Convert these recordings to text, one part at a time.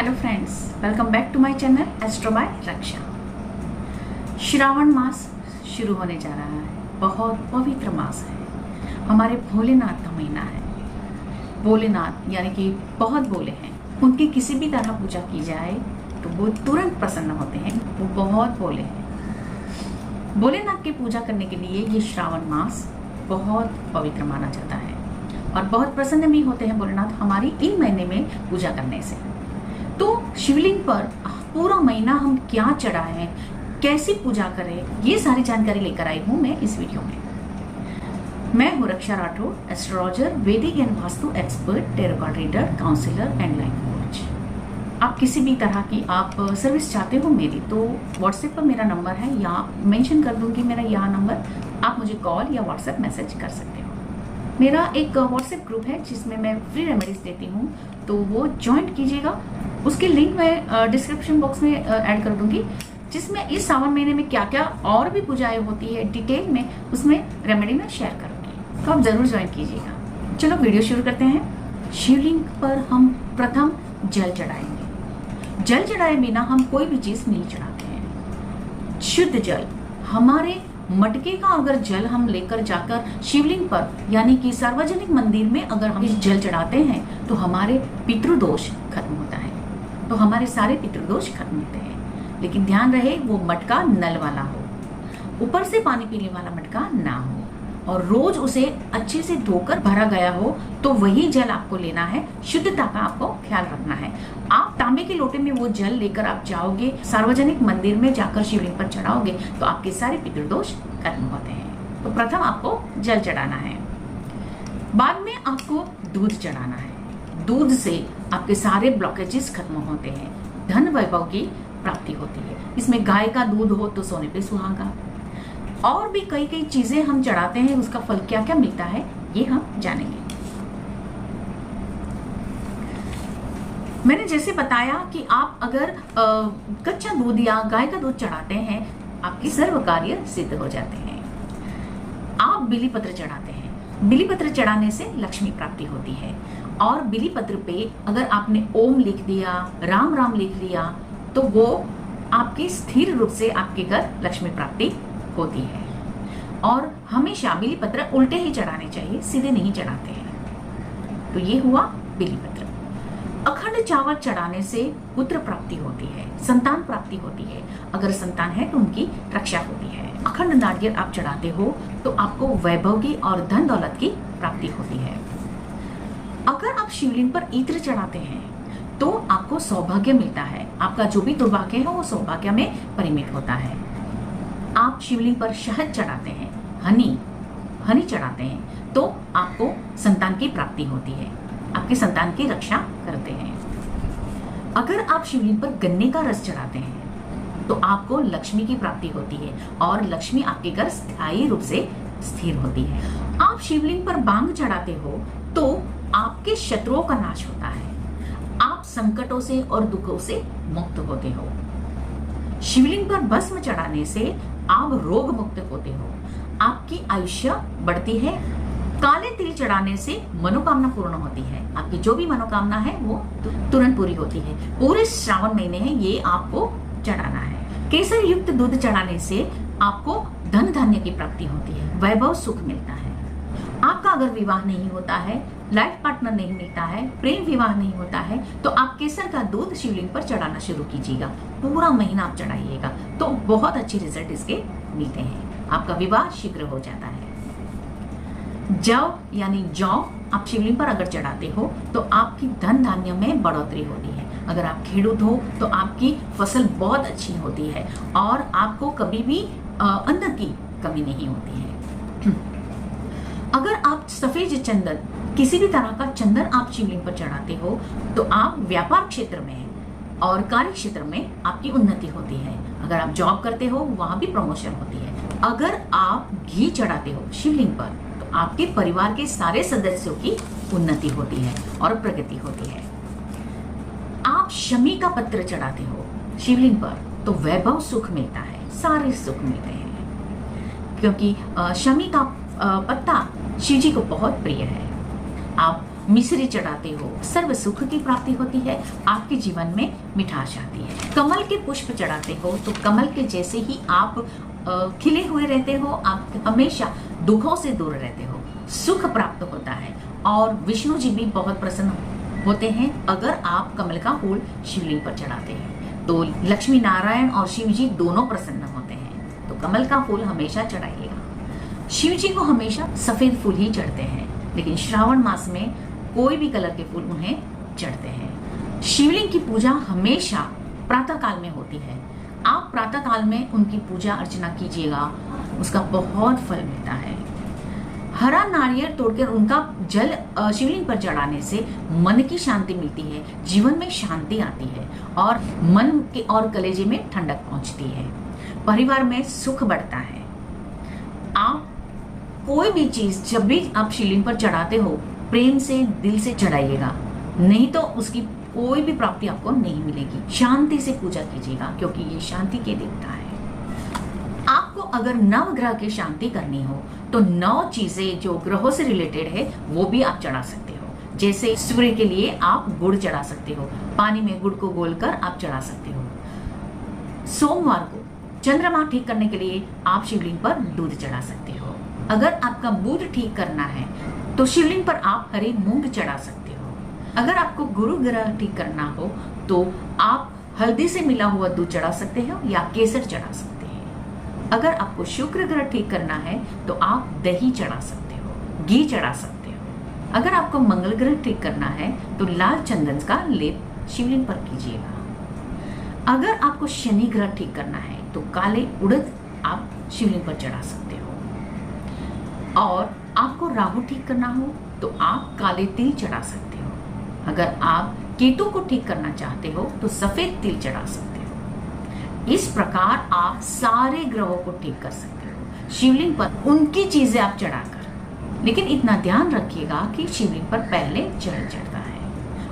Hello friends, welcome back to my channel astro by Raksha. श्रावण मास शुरू होने जा रहा है। बहुत पवित्र मास है, हमारे भोलेनाथ का महीना है। भोलेनाथ यानी कि बहुत भोले हैं, उनकी किसी भी तरह पूजा की जाए तो वो तुरंत प्रसन्न होते हैं। वो बहुत भोले हैं। भोलेनाथ की पूजा करने के लिए ये श्रावण मास बहुत पवित्र माना जाता है और बहुत प्रसन्न भी होते हैं भोलेनाथ हमारी इन महीने में पूजा करने से। तो शिवलिंग पर पूरा महीना हम क्या चढ़ाएं, कैसी पूजा करें, ये सारी जानकारी लेकर आई हूं मैं इस वीडियो में। मैं हूं Raksha Rathore, astrologer, Vedic and vastu expert, tarot card reader, counsellor and life coach. आप किसी भी तरह की आप सर्विस चाहते हो मेरी, तो व्हाट्सएप पर मेरा नंबर है, या मेंशन कर दूंगी मेरा यहाँ नंबर। आप मुझे कॉल या व्हाट्सएप मैसेज कर सकते हो। मेरा एक व्हाट्सएप ग्रुप है जिसमें मैं फ्री रेमेडीज देती हूँ, तो वो ज्वाइन कीजिएगा। उसकी लिंक मैं डिस्क्रिप्शन बॉक्स में ऐड कर दूंगी, जिसमें इस सावन महीने में क्या क्या और भी पूजाएं होती है डिटेल में उसमें रेमेडी में शेयर करूंगी, तो आप जरूर ज्वाइन कीजिएगा। चलो वीडियो शुरू करते हैं। शिवलिंग पर हम प्रथम जल चढ़ाएंगे। जल चढ़ाए बिना हम कोई भी चीज नहीं चढ़ाते हैं। शुद्ध जल, हमारे मटके का अगर जल हम लेकर जाकर शिवलिंग पर यानी कि सार्वजनिक मंदिर में अगर हम इस जल चढ़ाते हैं तो हमारे पितृदोष खत्म होता है, तो हमारे सारे पितृदोष खत्म होते हैं। लेकिन ध्यान रहे वो मटका नल वाला हो, ऊपर से पानी पीने वाला मटका ना हो, और रोज उसे अच्छे से धोकर भरा गया हो, तो वही जल आपको लेना है। शुद्धता का आपको ख्याल रखना है। आप तांबे के लोटे में वो जल लेकर आप जाओगे, सार्वजनिक मंदिर में जाकर शिवलिंग पर चढ़ाओगे तो आपके सारे पितृदोष खत्म होते हैं। तो प्रथम आपको जल चढ़ाना है, बाद में आपको दूध चढ़ाना है। दूध से आपके सारे ब्लॉकेजेस खत्म होते हैं, धन वैभव की प्राप्ति होती है। इसमें गाय का दूध हो तो सोने पे सुहागा। और भी कई कई चीजें हम चढ़ाते हैं, उसका फल क्या क्या मिलता है ये हम जानेंगे। मैंने जैसे बताया कि आप अगर कच्चा दूध या गाय का दूध चढ़ाते हैं, आपके सर्व कार्य सिद्ध हो जाते हैं। आप बिली पत्र चढ़ाते हैं। बिली पत्र चढ़ाने से लक्ष्मी प्राप्ति होती है, और बिली पत्र पे अगर आपने ओम लिख दिया, राम राम लिख लिया, तो वो आपके स्थिर रूप से आपके घर लक्ष्मी प्राप्ति होती है। और हमेशा बिली पत्र उल्टे ही चढ़ाने चाहिए, सीधे नहीं चढ़ाते हैं। तो ये हुआ बिली पत्र। अखंड चावल चढ़ाने से पुत्र प्राप्ति होती है, संतान प्राप्ति होती है। अगर संतान है तो उनकी रक्षा होती है। अखंड नारियल आप चढ़ाते हो तो आपको वैभव की और धन दौलत की प्राप्ति होती है। अगर आप शिवलिंग पर इत्र चढ़ाते हैं तो आपको सौभाग्य मिलता है। आपका जो भी दुर्भाग्य है वो सौभाग्य में परिणित होता है। आप शिवलिंग पर शहद चढ़ाते हैं, हनी चढ़ाते हैं, तो आपको संतान की प्राप्ति होती है, आपके संतान की रक्षा करते हैं। अगर आप शिवलिंग पर गन्ने का रस चढ़ाते हैं तो आपको लक्ष्मी की प्राप्ति होती है और लक्ष्मी आपके घर स्थायी रूप से स्थिर होती है। आप शिवलिंग पर बांग चढ़ाते हो तो आपके शत्रुओं का नाश होता है, आप संकटों से और दुखों से मुक्त होते हो। शिवलिंग पर भस्म चढ़ाने से आप रोग मुक्त होते हो, आपकी आयुष्य बढ़ती है। काले तिल चढ़ाने से मनोकामना पूर्ण होती है, आपकी जो भी मनोकामना है वो तुरंत पूरी होती है। पूरे श्रावण महीने है ये आपको चढ़ाना है। केसर युक्त दूध चढ़ाने से आपको धन धान्य की प्राप्ति होती है, वैभव सुख मिलता है। आपका अगर विवाह नहीं होता है, लाइफ पार्टनर नहीं मिलता है, प्रेम विवाह नहीं होता है, तो आप केसर का दूध शिवलिंग पर चढ़ाना शुरू कीजिएगा। पूरा महीना आप चढ़ाइएगा तो बहुत अच्छे रिजल्ट इसके मिलते हैं। आपका विवाह शीघ्र हो जाता है। जौ यानी जौ आप शिवलिंग पर अगर चढ़ाते हो तो आपकी धन धान्य में बढ़ोतरी होती है। अगर आप खेडूत हो तो आपकी फसल बहुत अच्छी होती है और आपको कभी भी अन्न की कमी नहीं होती है। अगर आप सफेद चंदन, किसी भी तरह का चंदन आप शिवलिंग पर चढ़ाते हो तो आप व्यापार क्षेत्र में और कार्य क्षेत्र में आपकी उन्नति होती है। अगर आप जॉब करते हो वहां भी प्रमोशन होती है। अगर आप घी चढ़ाते हो शिवलिंग पर तो आपके परिवार के सारे सदस्यों की उन्नति होती है और प्रगति होती है। आप शमी का पत्र चढ़ाते हो शिवलिंग पर तो वैभव सुख मिलता है, सारे सुख मिलते हैं, क्योंकि शमी का पत्ता शिव जी को बहुत प्रिय है। आप मिश्री चढ़ाते हो, सर्व सुख की प्राप्ति होती है, आपके जीवन में मिठास आती है। कमल के पुष्प चढ़ाते हो तो कमल के जैसे ही आप खिले हुए रहते हो, आप हमेशा दुखों से दूर रहते हो, सुख प्राप्त होता है और विष्णु जी भी बहुत प्रसन्न होते हैं अगर आप कमल का फूल शिवलिंग पर चढ़ाते हैं। तो लक्ष्मी नारायण और शिव जी दोनों प्रसन्न होते हैं, तो कमल का फूल हमेशा चढ़ाइएगा। शिव जी को हमेशा सफेद फूल ही चढ़ते हैं, लेकिन श्रावण मास में कोई भी कलर के फूल उन्हें चढ़ते हैं। शिवलिंग की पूजा हमेशा प्रातः काल में होती है। आप प्रातः काल में उनकी पूजा अर्चना कीजिएगा, उसका बहुत फल मिलता है। हरा नारियल तोड़कर उनका जल शिवलिंग पर चढ़ाने से मन की शांति मिलती है, जीवन में शांति आती है और मन के और कलेजे में ठंडक पहुंचती है, परिवार में सुख बढ़ता है। आप कोई भी चीज जब भी आप शिवलिंग पर चढ़ाते हो प्रेम से दिल से चढ़ाइएगा, नहीं तो उसकी कोई भी प्राप्ति आपको नहीं मिलेगी। शांति से पूजा कीजिएगा क्योंकि ये शांति के देवता है। आपको अगर नवग्रह की शांति करनी हो तो 9 चीजें जो ग्रहों से रिलेटेड है वो भी आप चढ़ा सकते हो। जैसे सूर्य के लिए आप गुड़ चढ़ा सकते हो, पानी में गुड़ को घोलकर आप चढ़ा सकते हो। सोमवार को चंद्रमा ठीक करने के लिए आप शिवलिंग पर दूध चढ़ा सकते हो। अगर आपका मूड ठीक करना है तो शिवलिंग पर आप हरे मूंग चढ़ा सकते हो। अगर आपको गुरु ग्रह ठीक करना हो तो आप हल्दी से मिला हुआ दूध चढ़ा सकते हो या केसर चढ़ा सकते हैं। अगर आपको शुक्र ग्रह ठीक करना है तो आप दही चढ़ा सकते हो, घी चढ़ा सकते हो। अगर आपको मंगल ग्रह ठीक करना है तो लाल चंदन का लेप शिवलिंग पर कीजिएगा। अगर आपको शनि ग्रह ठीक करना है तो काले उड़द आप शिवलिंग पर चढ़ा सकते हो। और आपको राहु ठीक करना हो तो आप काले तिल चढ़ा सकते हो। अगर आप केतु को ठीक करना चाहते हो तो सफेद तिल चढ़ा सकते हो। इस प्रकार आप सारे ग्रहों को ठीक कर सकते हो शिवलिंग पर उनकी चीजें आप चढ़ाकर। लेकिन इतना ध्यान रखिएगा कि शिवलिंग पर पहले जल चढ़ता है,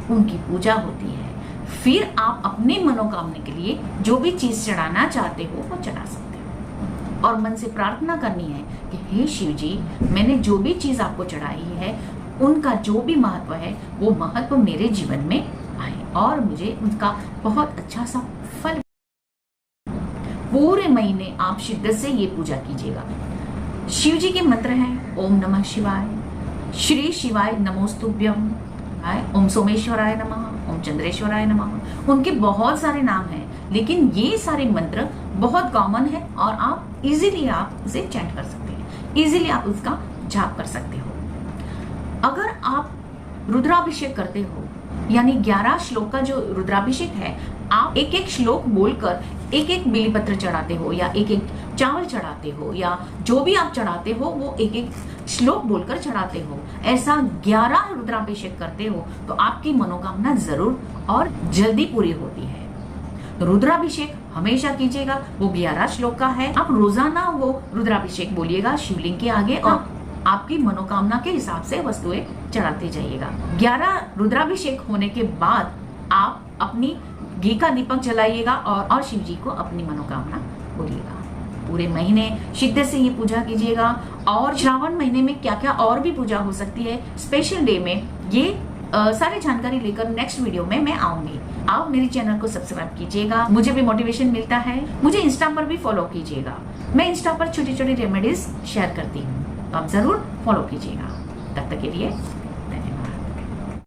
उनकी पूजा होती है, फिर आप अपने मनोकामना के लिए जो भी चीज चढ़ाना चाहते हो वो चढ़ा सकते हो। और मन से प्रार्थना करनी है कि हे शिव जी, मैंने जो भी चीज आपको चढ़ाई है उनका जो भी महत्व है वो महत्व मेरे जीवन में आए और मुझे उनका बहुत अच्छा सा फल। पूरे महीने आप शिद्दत से ये पूजा कीजिएगा। शिव जी के मंत्र हैं ओम नमः शिवाय, श्री शिवाय नमोस्तुभ्यम, ओम सोमेश्वराय नमः, ओम चंद्रेश्वराय नमः। उनके बहुत सारे नाम हैं, लेकिन ये सारे मंत्र बहुत कॉमन है और आप इजीली आप उसे चैंट कर सकते हैं, इजीली आप उसका जाप कर सकते हो। अगर आप रुद्राभिषेक करते हो यानी 11 श्लोक का जो रुद्राभिषेक है, आप एक एक श्लोक बोलकर एक एक बेलीपत्र चढ़ाते हो या एक एक चावल चढ़ाते हो या जो भी आप चढ़ाते हो वो एक एक श्लोक बोलकर चढ़ाते हो। ऐसा 11 रुद्राभिषेक करते हो तो आपकी मनोकामना जरूर और जल्दी पूरी होती है। तो रुद्राभिषेक हमेशा कीजिएगा, वो 11 श्लोक का है। आप रोजाना वो रुद्राभिषेक बोलिएगा शिवलिंग के आगे और आपकी मनोकामना के हिसाब से वस्तुएं चढ़ाते जाइएगा। 11 रुद्राभिषेक होने के बाद आप अपनी घी का दीपक जलाइएगा और शिव जी को अपनी मनोकामना बोलिएगा। पूरे महीने शिद्दत से ये पूजा कीजिएगा। और श्रावण महीने में क्या क्या और भी पूजा हो सकती है स्पेशल डे में, ये सारी जानकारी लेकर नेक्स्ट वीडियो में मैं आऊंगी। आप मेरे चैनल को सब्सक्राइब कीजिएगा, मुझे भी मोटिवेशन मिलता है। मुझे इंस्टा पर भी फॉलो कीजिएगा, मैं इंस्टा पर छोटी छोटी रेमेडीज शेयर करती हूँ, आप जरूर फॉलो कीजिएगा। तब तक के लिए